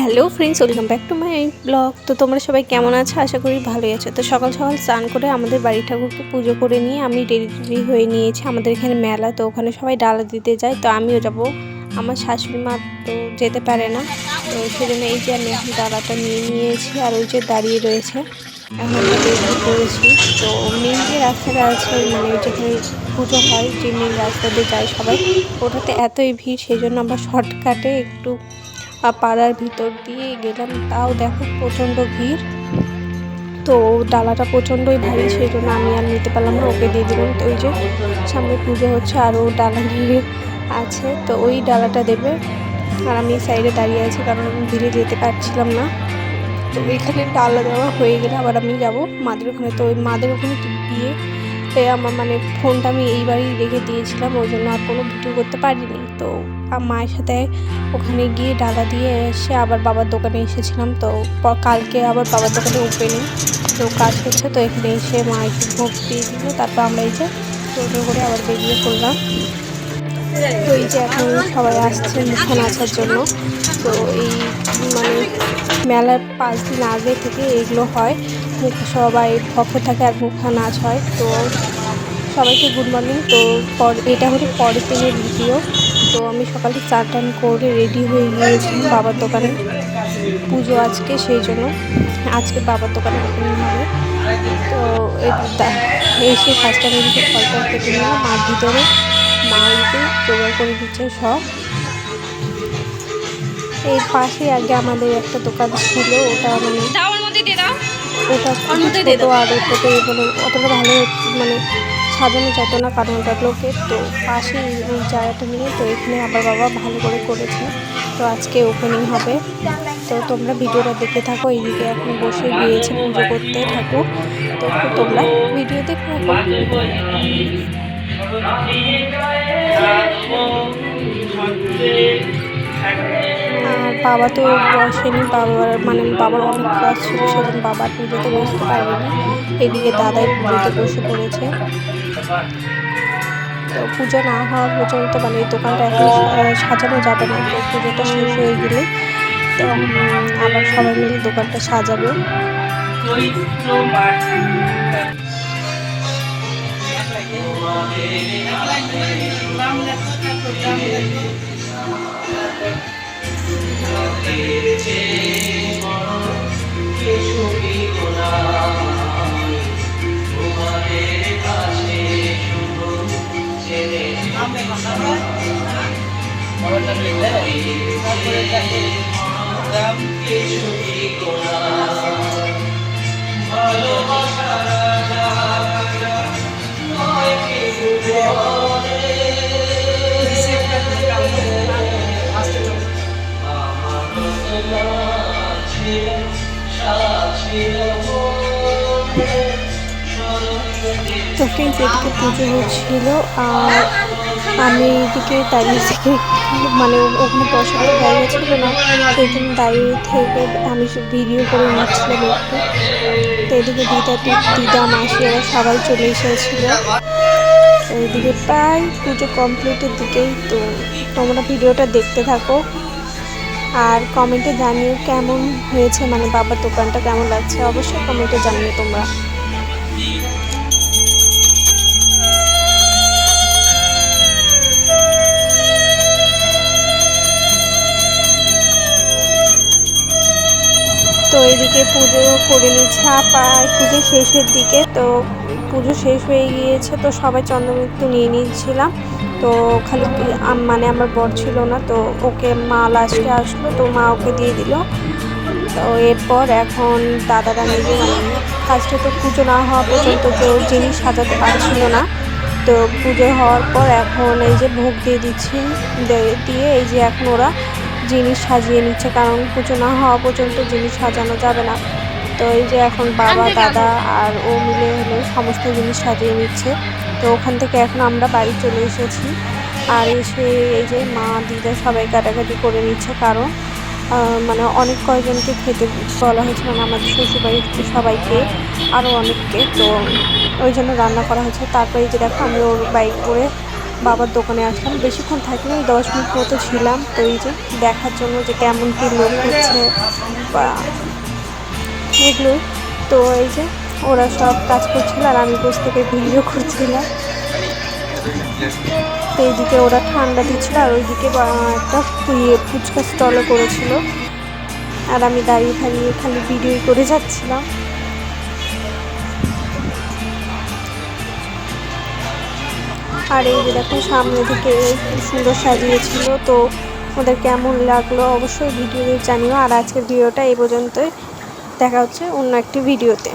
Hello friends, welcome back to my blog. তো তোমরা সবাই কেমন আছো? আশা করি ভালোই আছো। তো সকাল সকাল স্নান করে আমাদের বাড়ি ঠাকুরকে পুজো করে নিয়ে আমি রেডি হয়ে নিয়েছি। আমাদের এখানে মেলা, তো ওখানে সবাই ডালা দিতে যায়, তো আমিও যাব। আমার শাশুড়ি মা তো যেতে পারে না, তো সেজন্য এই যে আমি এখন ডালাটা নিয়ে নিয়েছি আর ওই যে দাঁড়িয়ে রয়েছে। এখন আমরা রেডি করেছি। তো মেন যে রাস্তাটা আছে, মানে যেখানে পুজো হয়, যে মেন রাস্তা দিয়ে যায় সবাই, ওটাতে এতই ভিড়, সেই জন্য আমরা শর্টকাটে একটু পাড়ার ভিতর দিয়ে গেলাম। তাও দেখো প্রচণ্ড ভিড়। তো ডালাটা প্রচণ্ডই ভারী, সেই জন্য আমি আর নিতে পারলাম না, ওকে দিয়ে দিলাম। তো ওই যে সামনে পুজো হচ্ছে আর ও ডালা নিয়ে আছে, তো ওই ডালাটা দেবে আর আমি সাইডে দাঁড়িয়ে আছি, কারণ আমি ভিড়ে যেতে পারছিলাম না। তো এখানে ডালা দেওয়া হয়ে গেলে আবার আমি যাব মাদের ওখানে। তো ওই মাদের ওখানে গিয়ে আমার মানে ফোনটা আমি এইবারই রেখে দিয়েছিলাম, ওই জন্য আর কোনো ভিডিও করতে পারিনি। তো মায়ের সাথে ওখানে গিয়ে ডালা দিয়ে এসে আবার বাবার দোকানে এসেছিলাম। তো কালকে আবার বাবার দোকানে ওপেনিং, তো কাজ হচ্ছে। তো এখানে এসে মা একটু ভোগ দিয়ে দিল, তারপর আমরা এই যে টোটো করে আবার বেরিয়ে পড়লাম। তো এই যে এখন সবাই আসছে মুখা নাচার জন্য। তো এই মানে মেলার 5 দিন আগে থেকে এগুলো হয়, সবাই ভক্ত থাকে আর মুখা নাচ হয়। তো সবাইকে গুড মর্নিং। তো এটা হলো পরের দিনের ভিডিও। তো আমি সকালে চান টান করে রেডি হয়ে গিয়েছিলাম বাবার দোকানে, পুজো আজকে, সেই জন্য আজকে বাবার দোকানে ওপেনিং হবে। তো এসে ফার্স্ট টাইম এদিকে ফলটা কেটে নিলাম, মার ভিতরে মা এদিকে জোগাড় করে দিচ্ছে সব। এই পাশে আগে আমাদের একটা দোকান ছিল, ওটা মানে ওটা ছোটো আর ওটাতে মানে অতটা ভালো মানে সাজানো যেত না, কারণ ওটা লোকের। তো পাশে ওই জায়গাটা নিয়ে, তো এখানে আবার বাবা ভালো করে করেছে। তো আজকে ওপেনিং হবে। তো তোমরা ভিডিওটা দেখতে থাকো। এইদিকে এখন বসে গিয়েছে পুজো করতে ঠাকুর, তো তোমরা ভিডিও দেখতে থাকো। আর বাবা তো বসেনি, বাবার অনেক কাজ ছিল, সেদিন বাবার পুজোতে বসতে পারেনি। এদিকে দাদাই পুজোতে বসে পড়েছে। তো পুজো না হওয়া পর্যন্ত মানে এই দোকানটা এখন সাজানো যাবে না। তো পুজোটা শেষ হয়ে গেলে তো আবার সবাই মিলে দোকানটা সাজাবে। তো ফ্রেন্ডস, এদিকে পুজো হচ্ছিল আর আমি এদিকে দাঁড়িয়ে থেকে মানে ওখানে বসার জায়গা ছিল না, সেই জন্য দাঁড়িয়ে থেকে আমি ভিডিও করে নিচ্ছিলাম একটু। তো এদিকে দিদা মাসি এরা সবাই চলে এসেছিলো। তো এদিকে প্রায় পুজো কমপ্লিটের দিকেই। তো তোমরা ভিডিওটা দেখতে থাকো আর কমেন্টে জানিও কেমন হয়েছে, মানে বাবার দোকানটা কেমন লাগছে, অবশ্যই কমেন্টে জানিও তোমরা। তো এদিকে পুজো করে নিচ্ছে প্রায় পুজো শেষের দিকে। তো পুজো শেষ হয়ে গিয়েছে, তো সবাই চন্দ্রমৃত্যু নিয়ে নিয়েছিলাম। তো খালি মানে আমার বর ছিল না, তো ওকে মা লাস্টে আসলো, তো মা ওকে দিয়ে দিল। তো এরপর এখন দাদারা নিজে মানে ফার্স্টে তো পুজো না হওয়া পর্যন্ত কেউ জিনিস সাজাতে পারছিল না। তো পুজো হওয়ার পর এখন এই যে ভোগ দিয়ে দিচ্ছি, দিয়ে এই যে এখন ওরা জিনিস সাজিয়ে নিচ্ছে, কারণ পুজো না হওয়া পর্যন্ত জিনিস সাজানো যাবে না। তো এই যে এখন বাবা দাদা আর ও মিলে হলো সমস্ত জিনিস সাজিয়ে নিচ্ছে। তো ওখান থেকে এখন আমরা বাড়ি চলে এসেছি, আর এসে এই যে মা দিদা সবাই কাটাকাটি করে নিচ্ছে, কারণ মানে অনেক কয়জনকে খেতে বলা হয়েছে, মানে আমাদের শ্বশুরবাড়ির সবাইকে, আরও অনেককে। তো ওই জন্য রান্না করা হয়েছে। তারপরে যে দেখো আমি ওর বাইক করে বাবার দোকানে আসলাম। বেশিক্ষণ থাকিনি, 10 মিনিট মতো ছিলাম। তো এই যে দেখার জন্য যে কেমন কী লোক হচ্ছে বা এগুলো। তো এই যে ওরা সব কাজ করছিল আর আমি বসে থেকে ভিডিও করছিলাম। তো এইদিকে ওরা ঠান্ডা দিচ্ছিল আর ওইদিকে একটা ফুচকা স্টলও করেছিল আর আমি দাঁড়িয়ে খালি ভিডিও করে যাচ্ছিলাম। আর এই যে দেখো সামনে দিকে খুব সুন্দর সাজিয়েছিল। তো ওদের কেমন লাগলো অবশ্যই ভিডিওতে জানিও। আর আজকের ভিডিওটা এই পর্যন্তই, দেখা হচ্ছে অন্য একটি ভিডিওতে।